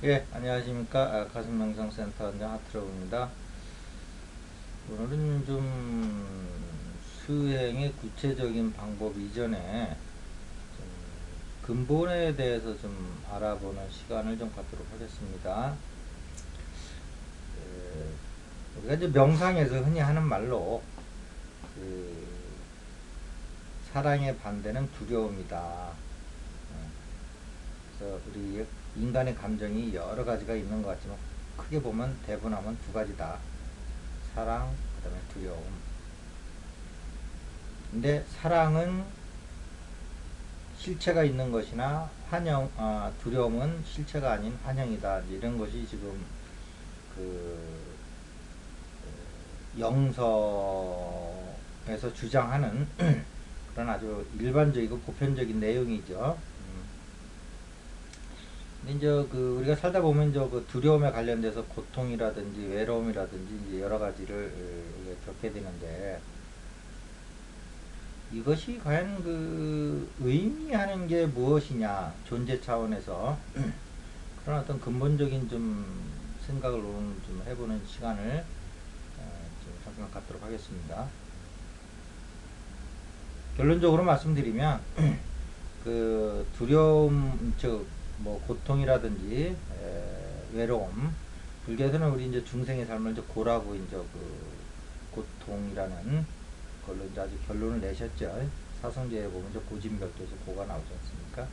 예, 안녕하십니까. 가슴명상센터 원장 하트로입니다. 오늘은 좀 수행의 구체적인 방법 이전에 좀 근본에 대해서 좀 알아보는 시간을 좀 갖도록 하겠습니다. 우리가 이제 명상에서 흔히 하는 말로 그 사랑의 반대는 두려움이다. 그래서 우리 인간의 감정이 여러 가지가 있는 것 같지만 크게 보면 대분하면 두 가지다. 사랑, 그 다음에 두려움. 근데 사랑은 실체가 있는 것이나 두려움은 실체가 아닌 환영이다. 이런 것이 지금 그 영서에서 주장하는 그런 아주 일반적이고 보편적인 내용이죠. 근데 이제 그 우리가 살다 보면 그 두려움에 관련돼서 고통이라든지 외로움이라든지 이제 여러 가지를 우리가 겪게 되는데, 이것이 과연 그 의미하는 게 무엇이냐, 존재 차원에서 그런 어떤 근본적인 좀 생각을 좀 해보는 시간을 좀 잠깐 갖도록 하겠습니다. 결론적으로 말씀드리면 그 두려움, 즉 뭐 고통이라든지 외로움, 불교에서는 우리 이제 중생의 삶을 이제 고라고 이제 그 고통이라는 걸로 이제 아주 결론을 내셨죠. 사성제에 보면 이제 고진별도에서 고가 나오지 않습니까?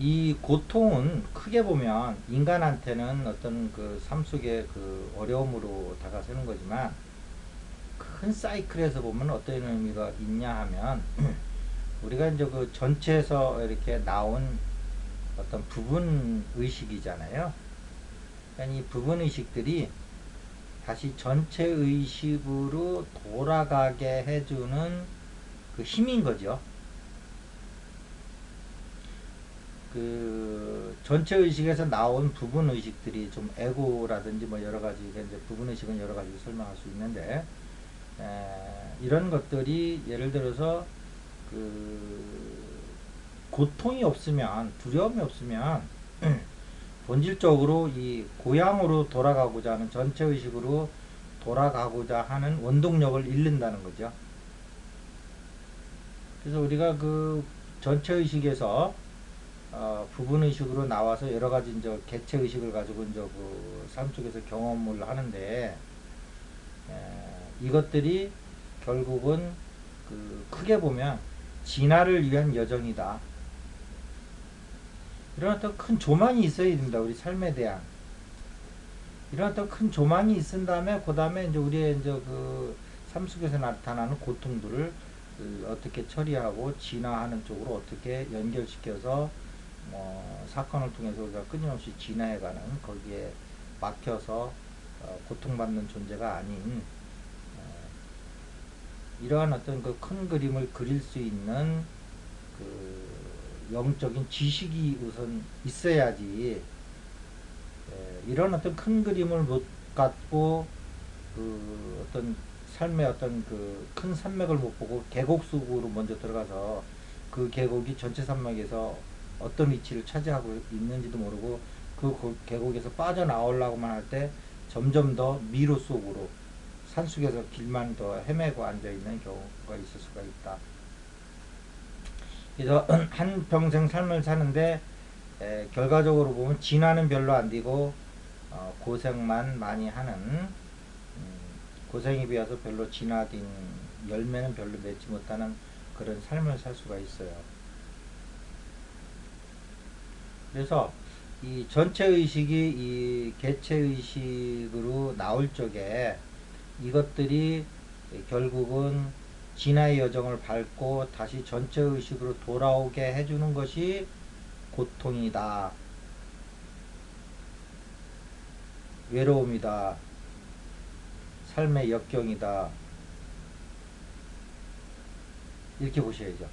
이 고통은 크게 보면 인간한테는 어떤 그 삶 속의 그 어려움으로 다가서는 거지만, 큰 사이클에서 보면 어떤 의미가 있냐 하면 우리가 이제 그 전체에서 이렇게 나온 어떤 부분 의식이잖아요. 그러니까 이 부분 의식들이 다시 전체 의식으로 돌아가게 해주는 그 힘인 거죠. 그 전체 의식에서 나온 부분 의식들이 좀 에고라든지 뭐 여러 가지, 이제 부분 의식은 여러 가지 설명할 수 있는데, 이런 것들이 예를 들어서 그 고통이 없으면, 두려움이 없으면 본질적으로 이 고향으로 돌아가고자 하는, 전체 의식으로 돌아가고자 하는 원동력을 잃는다는 거죠. 그래서 우리가 그 전체 의식에서 부분 의식으로 나와서 여러 가지 이제 개체 의식을 가지고 이제 그 삶 속에서 경험을 하는데, 이것들이 결국은 그 크게 보면 진화를 위한 여정이다. 이런 어떤 큰 조망이 있어야 된다. 우리 삶에 대한 이런 어떤 큰 조망이 있은 다음에, 그 다음에 이제 우리의 이제 그 삶 속에서 나타나는 고통들을 그 어떻게 처리하고 진화하는 쪽으로 어떻게 연결시켜서 사건을 통해서 우리가 끊임없이 진화해가는, 거기에 막혀서 고통받는 존재가 아닌, 이러한 어떤 그 큰 그림을 그릴 수 있는 그 영적인 지식이 우선 있어야지, 이런 어떤 큰 그림을 못 갖고 그 어떤 삶의 어떤 그 큰 산맥을 못 보고 계곡 속으로 먼저 들어가서 그 계곡이 전체 산맥에서 어떤 위치를 차지하고 있는지도 모르고 그 계곡에서 빠져나오려고만 할 때 점점 더 미로 속으로 산속에서 길만 더 헤매고 앉아있는 경우가 있을 수가 있다. 그래서 한 평생 삶을 사는데 결과적으로 보면 진화는 별로 안 되고 고생만 많이 하는, 고생에 비해서 별로 진화된 열매는 별로 맺지 못하는 그런 삶을 살 수가 있어요. 그래서 이 전체 의식이 이 개체 의식으로 나올 적에 이것들이 결국은 진화의 여정을 밟고 다시 전체 의식으로 돌아오게 해주는 것이 고통이다, 외로움이다, 삶의 역경이다, 이렇게 보셔야죠.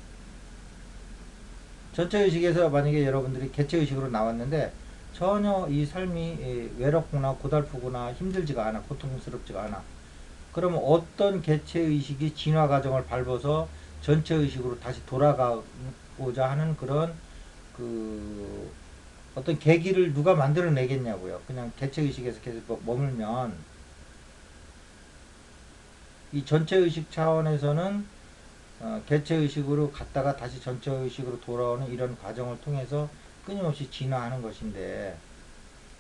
전체 의식에서 만약에 여러분들이 개체 의식으로 나왔는데 전혀 이 삶이 외롭거나 고달프거나 힘들지가 않아, 고통스럽지가 않아, 그러면 어떤 개체 의식이 진화 과정을 밟아서 전체 의식으로 다시 돌아가고자 하는 그런 그 어떤 계기를 누가 만들어내겠냐고요. 그냥 개체의식에서 계속 머물면 이 전체의식 차원에서는 개체의식으로 갔다가 다시 전체의식으로 돌아오는 이런 과정을 통해서 끊임없이 진화하는 것인데,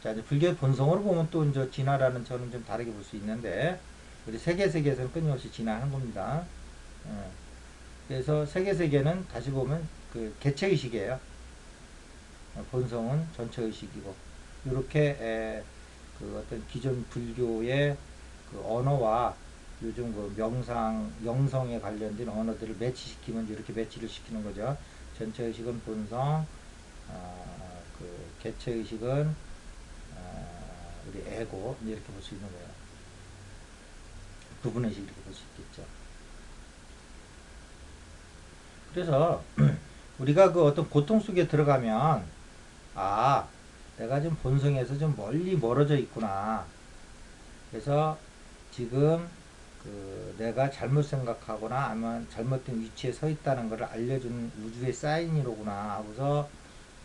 자, 이제 불교의 본성으로 보면 또 이제 진화라는 저는 좀 다르게 볼 수 있는데, 우리 세계에서는 끊임없이 진화하는 겁니다. 예. 그래서 세계는 다시 보면 그 개체의식이에요. 본성은 전체의식이고, 이렇게 그 어떤 기존 불교의 그 언어와 요즘 그 명상, 영성에 관련된 언어들을 매치시키면 이렇게 매치를 시키는 거죠. 전체의식은 본성, 그 개체의식은 우리 에고, 이렇게 볼 수 있는 거예요. 구분의식 이렇게 볼 수 있겠죠. 그래서 우리가 그 어떤 고통 속에 들어가면, 아, 내가 지금 본성에서 좀 멀리 멀어져 있구나. 그래서 지금 그 내가 잘못 생각하거나 아니면 잘못된 위치에 서 있다는 것을 알려준 우주의 사인이로구나 하고서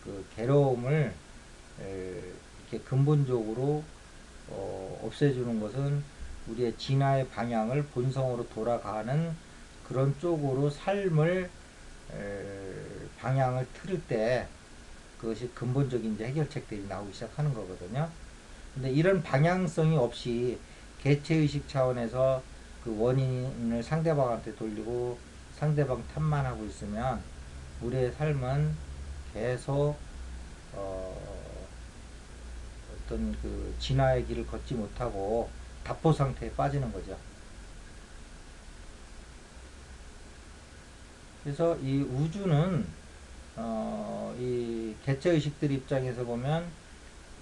그 괴로움을 이렇게 근본적으로 없애주는 것은 우리의 진화의 방향을 본성으로 돌아가는 그런 쪽으로 삶을 방향을 틀을 때 그것이 근본적인 이제 해결책들이 나오기 시작하는 거거든요. 근데 이런 방향성이 없이 개체의식 차원에서 그 원인을 상대방한테 돌리고 상대방 탓만 하고 있으면 우리의 삶은 계속 어떤 그 진화의 길을 걷지 못하고 답보 상태에 빠지는 거죠. 그래서 이 우주는 이 개체의식들 입장에서 보면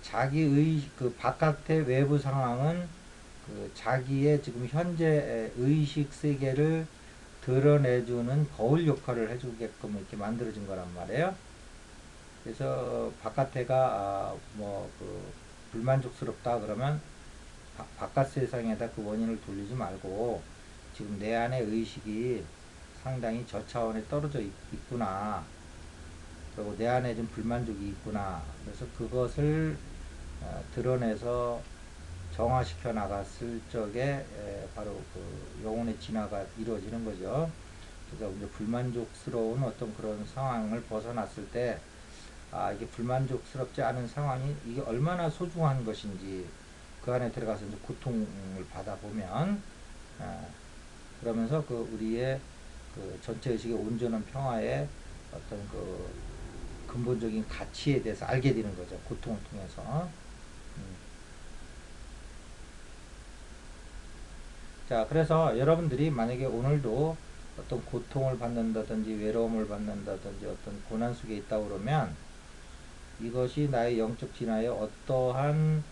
자기의 그 바깥의 외부 상황은 그 자기의 지금 현재 의식 세계를 드러내주는 거울 역할을 해주게끔 이렇게 만들어진 거란 말이에요. 그래서 바깥에가 뭐그 불만족스럽다 그러면 바깥 세상에다 그 원인을 돌리지 말고 지금 내 안의 의식이 상당히 저차원에 떨어져 있구나. 그리고 내 안에 좀 불만족이 있구나. 그래서 그것을 드러내서 정화시켜 나갔을 적에 바로 그 영혼의 진화가 이루어지는 거죠. 그래서 이제 불만족스러운 어떤 그런 상황을 벗어났을 때, 아, 이게 불만족스럽지 않은 상황이 이게 얼마나 소중한 것인지 그 안에 들어가서 이제 고통을 받아보면, 그러면서 그 우리의 그 전체 의식의 온전한 평화의 어떤 그 근본적인 가치에 대해서 알게 되는 거죠. 고통을 통해서. 음. 자, 그래서 여러분들이 만약에 오늘도 어떤 고통을 받는다든지 외로움을 받는다든지 어떤 고난 속에 있다 그러면 이것이 나의 영적 진화에 어떠한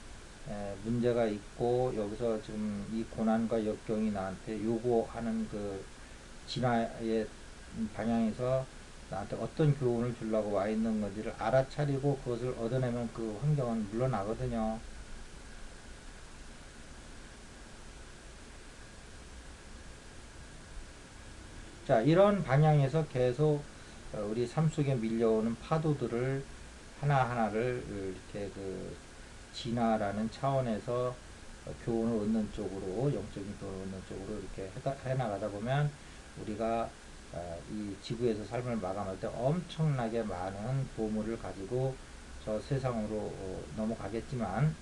문제가 있고 여기서 지금 이 고난과 역경이 나한테 요구하는 그 진화의 방향에서 나한테 어떤 교훈을 주려고 와 있는 건지를 알아차리고 그것을 얻어내면 그 환경은 물러나거든요. 자, 이런 방향에서 계속 우리 삶 속에 밀려오는 파도들을 하나하나를 이렇게 그 진화라는 차원에서 교훈을 얻는 쪽으로, 영적인 교훈을 얻는 쪽으로 이렇게 해나가다 보면 우리가 이 지구에서 삶을 마감할 때 엄청나게 많은 보물을 가지고 저 세상으로 넘어가겠지만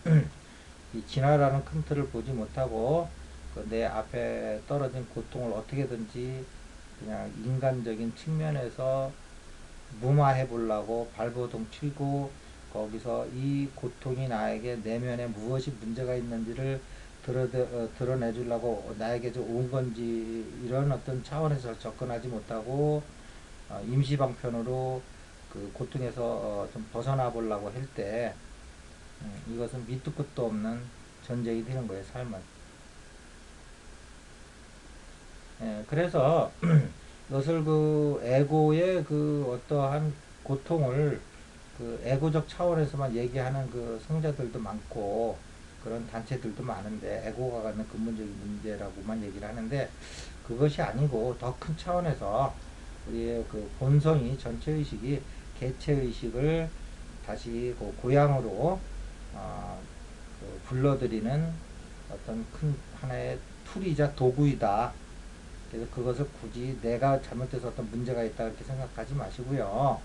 이 진화라는 큰 틀을 보지 못하고 그내 앞에 떨어진 고통을 어떻게든지 그냥 인간적인 측면에서 무마해 보려고 발버둥 치고 거기서 이 고통이 나에게 내면에 무엇이 문제가 있는지를 드러내 주려고 나에게 온 건지 이런 어떤 차원에서 접근하지 못하고 임시방편으로 그 고통에서 좀 벗어나 보려고 할 때 이것은 밑도 끝도 없는 전쟁이 되는 거예요, 삶은. 예, 그래서 이것을 그 에고의 그 어떠한 고통을 그 에고적 차원에서만 얘기하는 그 성자들도 많고 그런 단체들도 많은데 에고가 갖는 근본적인 문제라고만 얘기를 하는데 그것이 아니고 더 큰 차원에서 우리의 그 본성이 전체 의식이 개체 의식을 다시 그 고향으로 불러들이는 어떤 큰 하나의 툴이자 도구이다. 그래서 그것을 굳이 내가 잘못해서 어떤 문제가 있다 그렇게 생각하지 마시고요.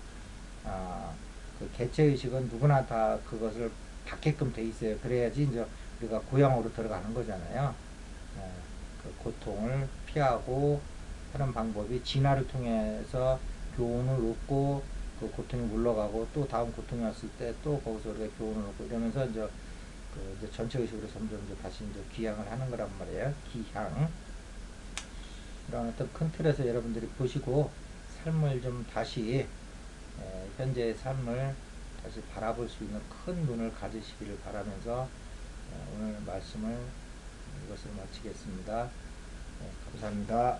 아, 그 개체의식은 누구나 다 그것을 받게끔 돼 있어요. 그래야지 이제 우리가 고향으로 들어가는 거잖아요. 예, 그 고통을 피하고 하는 방법이 진화를 통해서 교훈을 얻고 그 고통이 물러가고 또 다음 고통이 왔을 때 또 거기서 우리가 교훈을 얻고 이러면서 이제 전체 의식으로 점점 이제 다시 이제 귀향을 하는 거란 말이에요. 기향. 이런 어떤 큰 틀에서 여러분들이 보시고 삶을 좀 다시 현재의 삶을 다시 바라볼 수 있는 큰 눈을 가지시기를 바라면서 오늘 말씀을 이것을 마치겠습니다. 감사합니다.